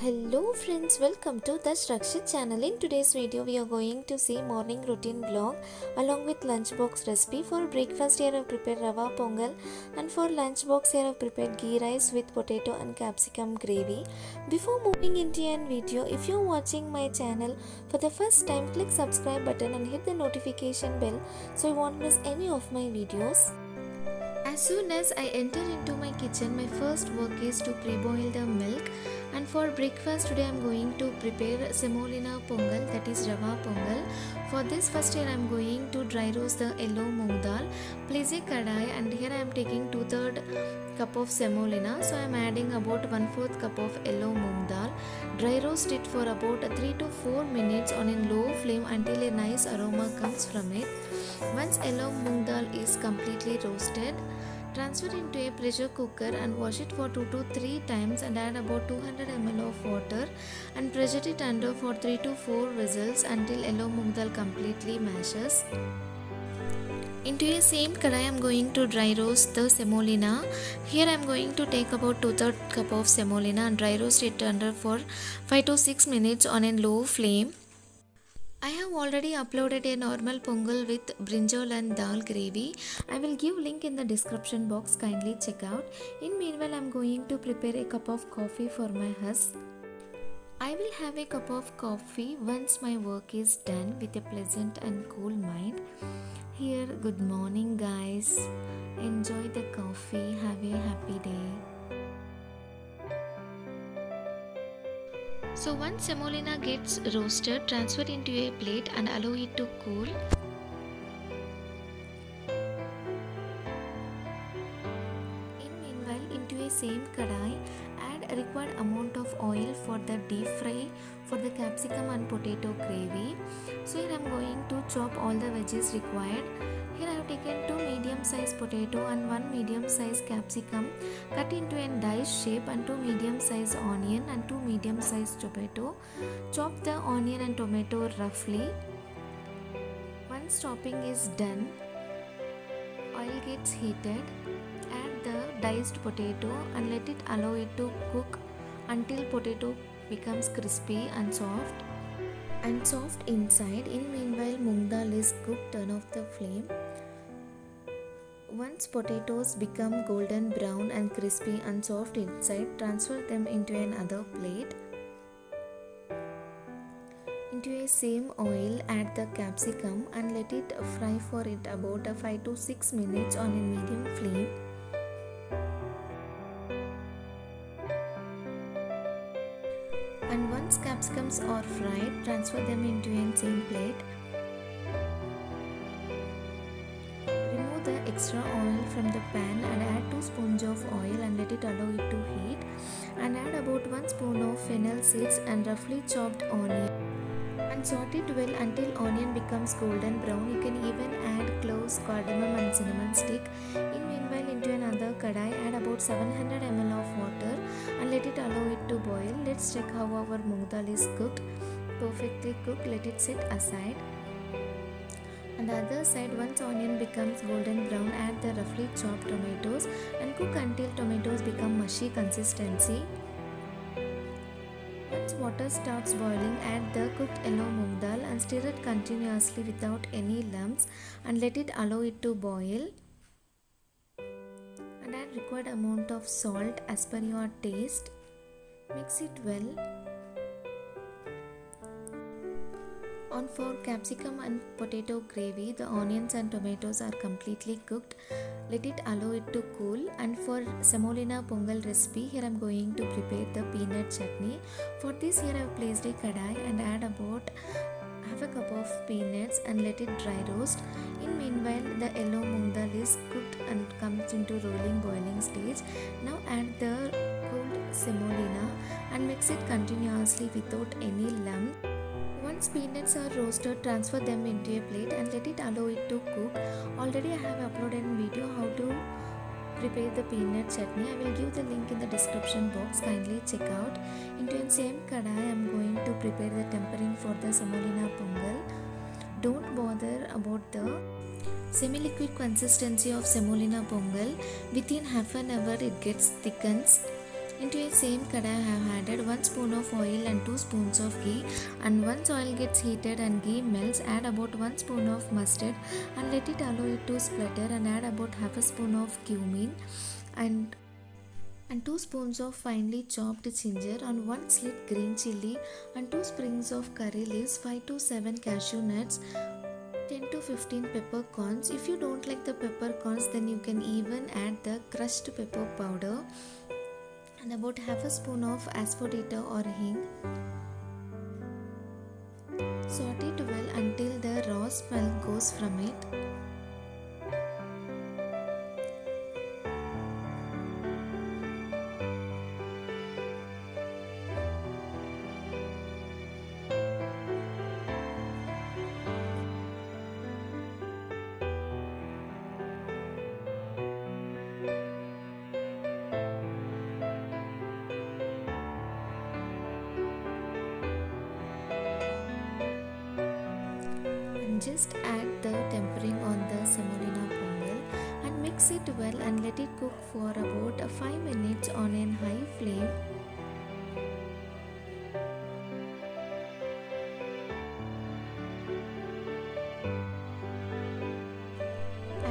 Hello friends, welcome to the Rakshit channel. In today's video, we are going to see morning routine vlog along with lunchbox recipe. For breakfast here I have prepared rava pongal, and for lunchbox here I have prepared ghee rice with potato and capsicum gravy. Before moving into a video, if you are watching my channel for the first time, click subscribe button and hit the notification bell so you won't miss any of my videos. As soon as I enter into my kitchen, my first work is to pre-boil the milk. And for breakfast today I am going to prepare semolina pongal, that is rava pongal. For this first here I am going to dry roast the yellow moong dal. Place a kadai and here I am taking 2/3 cup of semolina. So I am adding about 1/4 cup of yellow moong dal. Dry roast it for about 3 to 4 minutes on a low flame until a nice aroma comes from it. Once yellow moong dal is completely roasted, transfer into a pressure cooker and wash it for 2 to 3 times and add about 200 ml of water and pressure it under for 3 to 4 whistles until yellow moong dal completely mashes. Into a same kadai I am going to dry roast the semolina. Here I am going to take about 2/3 cup of semolina and dry roast it under for 5 to 6 minutes on a low flame. I have already uploaded a normal pongal with brinjal and dal gravy. I will give link in the description box, kindly check out. In meanwhile, I am going to prepare a cup of coffee for my husband. I will have a cup of coffee once my work is done with a pleasant and cool mind. Here, good morning guys. Enjoy the coffee. Have a happy day. So once semolina gets roasted, transfer into a plate and allow it to cool. In meanwhile, into a same kadai, add a required amount of oil for the deep fry for the capsicum and potato gravy. So here I am going to chop all the veggies required. Here I have taken 2 medium-sized potato and 1 medium-sized capsicum cut into a dice shape and 2 medium-sized onion and 2 medium-sized tomato. Chop the onion and tomato roughly. Once chopping is done, oil gets heated. Add the diced potato and let it allow it to cook until potato becomes crispy and soft inside. In meanwhile, moong dal is cooked. Turn off the flame. Once potatoes become golden brown and crispy and soft inside, transfer them into another plate. Into a same oil, add the capsicum and let it fry for it about 5 to 6 minutes on a medium flame. And once capsicums are fried, transfer them into a same plate. Remove the extra oil from the pan and add 2 spoons of oil and let it allow it to heat. And add about 1 spoon of fennel seeds and roughly chopped onion. And saute it well until onion becomes golden brown. You can even add cloves, cardamom and cinnamon stick. In meanwhile, into another kadai, add about 700 ml of water and let it allow it to boil. Let's check how our moong dal is cooked. Perfectly cooked. Let it set aside. On the other side, once onion becomes golden brown, add the roughly chopped tomatoes and cook until tomatoes become mushy consistency. Once water starts boiling, add the cooked yellow moong dal and stir it continuously without any lumps and let it allow it to boil. And add required amount of salt as per your taste. Mix it well. On for capsicum and potato gravy, the onions and tomatoes are completely cooked. Let it allow it to cool. And for semolina pongal recipe, here I am going to prepare the peanut chutney. For this, here I have placed a kadai and add about half a cup of peanuts and let it dry roast. In meanwhile, the yellow moong dal is cooked and comes into rolling boiling stage. Now add the cooled semolina and mix it continuously without any lump. Once peanuts are roasted, transfer them into a plate and let it allow it to cook. Already I have uploaded a video how to prepare the peanut chutney. I will give the link in the description box, kindly check out. Into the same kadai I am going to prepare the tempering for the semolina pongal. Don't bother about the semi-liquid consistency of semolina pongal. Within half an hour it gets thickens. Into a same kadai I have added 1 spoon of oil and 2 spoons of ghee, and once oil gets heated and ghee melts, add about 1 spoon of mustard and let it allow it to splutter, and add about half a spoon of cumin and 2 spoons of finely chopped ginger, and 1 slit green chili and 2 sprigs of curry leaves, 5 to 7 cashew nuts, 10 to 15 peppercorns. If you don't like the peppercorns, then you can even add the crushed pepper powder, and about half a spoon of asafoetida or hing. Saute it well until the raw smell goes from it. And just add the tempering on the semolina pongal and mix it well and let it cook for about 5 minutes on a high flame.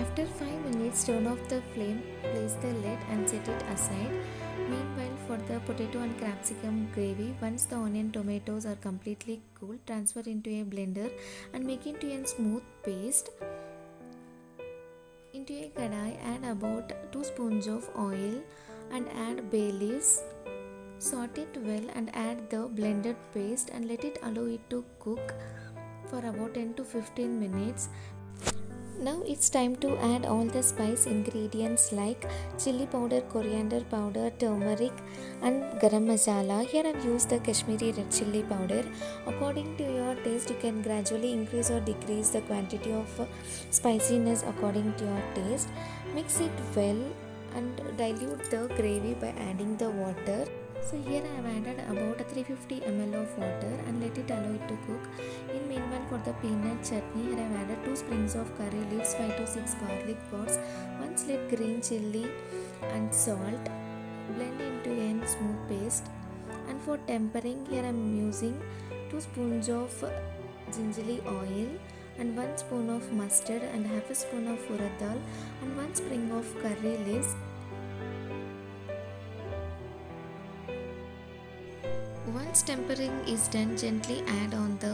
After 5 minutes, turn off the flame, place the lid and set it aside. Meanwhile, for the potato and capsicum gravy, once the onion tomatoes are completely cool, transfer into a blender and make into a smooth paste. Into a kadai, add about 2 spoons of oil and add bay leaves. Saute it well and add the blended paste and let it allow it to cook for about 10 to 15 minutes. Now it's time to add all the spice ingredients like chili powder, coriander powder, turmeric and garam masala. Here I've used the Kashmiri red chili powder. According to your taste, you can gradually increase or decrease the quantity of spiciness according to your taste. Mix it well and dilute the gravy by adding the water. So here I have added about 350 ml of water and let it allow it to cook. In meanwhile, for the peanut chutney, here I have added 2 sprigs of curry leaves, 5 to 6 garlic cloves, 1 slit green chilli and salt. Blend into a smooth paste. And for tempering, here I am using 2 spoons of gingerly oil and 1 spoon of mustard and half a spoon of urad dal and 1 sprig of curry leaves. Once tempering is done, gently add on the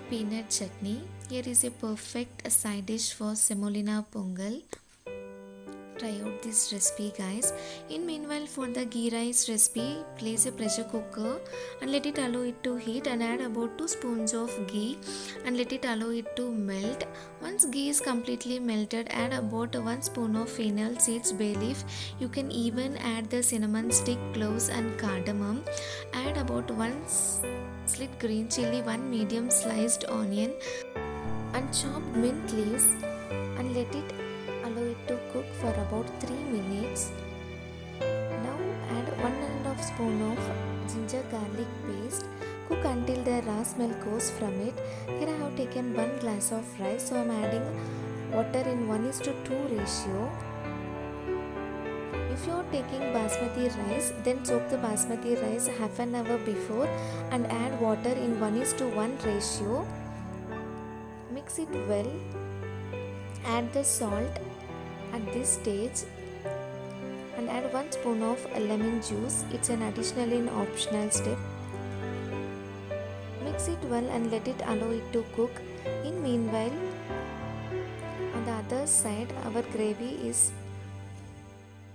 peanut chutney. Here is a perfect side dish for semolina pongal. Try out this recipe, guys. In meanwhile, for the ghee rice recipe, place a pressure cooker and let it allow it to heat and add about 2 spoons of ghee and let it allow it to melt. Once ghee is completely melted, add about 1 spoon of fennel seeds, bay leaf. You can even add the cinnamon stick, cloves and cardamom. Add about 1 slit green chilli, 1 medium sliced onion and chopped mint leaves and let it allow it to cook for about 3 minutes. Now add 1.5 spoon of ginger garlic paste. Cook until the raw smell goes from it. Here I have taken 1 glass of rice, so I am adding water in 1:2 ratio. If you are taking basmati rice, then soak the basmati rice half an hour before and add water in 1:1 ratio. Mix it well. Add the salt at this stage and add 1 spoon of lemon juice. It's an additional and optional step. Mix it well and let it allow it to cook. In meanwhile, on the other side, our gravy is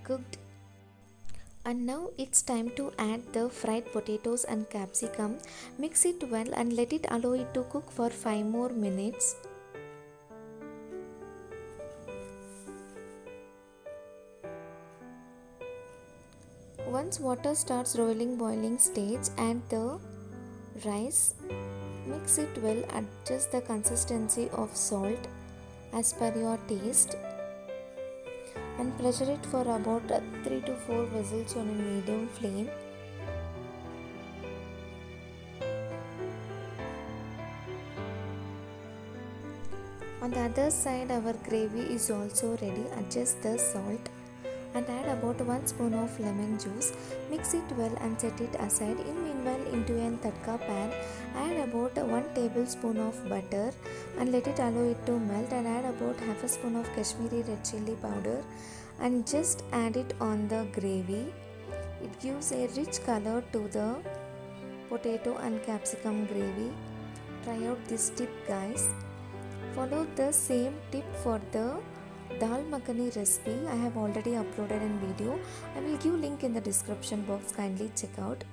cooked. And now it's time to add the fried potatoes and capsicum. Mix it well and let it allow it to cook for 5 more minutes. Once water starts boiling stage, add the rice. Mix it well, adjust the consistency of salt as per your taste and pressure it for about 3 to 4 whistles on a medium flame. On the other side, our gravy is also ready. Adjust the salt and add about 1 spoon of lemon juice. Mix it well and set it aside. Meanwhile, into a tadka pan, add about 1 tablespoon of butter and let it allow it to melt, and add about half a spoon of Kashmiri red chilli powder and just add it on the gravy. It gives a rich color to the potato and capsicum gravy. Try out this tip, guys. Follow the same tip for the dal makhani recipe. I have already uploaded a video. I will give link in the description box. Kindly check out.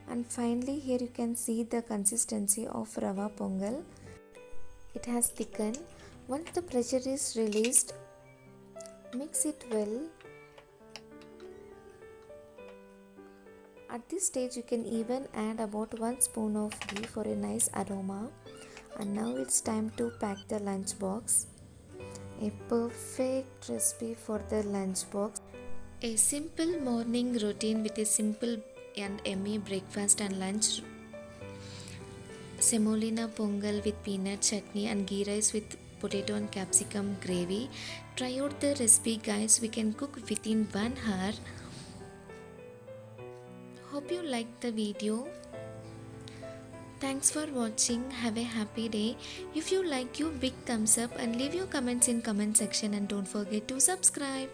And finally, here you can see the consistency of rava pongal. It has thickened. Once the pressure is released, mix it well. At this stage, you can even add about 1 spoon of ghee for a nice aroma. And now it's time to pack the lunch box. A perfect recipe for the lunch box. A simple morning routine with a simple and yummy breakfast and lunch. Semolina pongal with peanut chutney and ghee rice with potato and capsicum gravy. Try out the recipe, guys. We can cook within 1 hour. Hope you liked the video. Thanks for watching. Have a happy day. If you like, give big thumbs up and leave your comments in comment section, and don't forget to subscribe.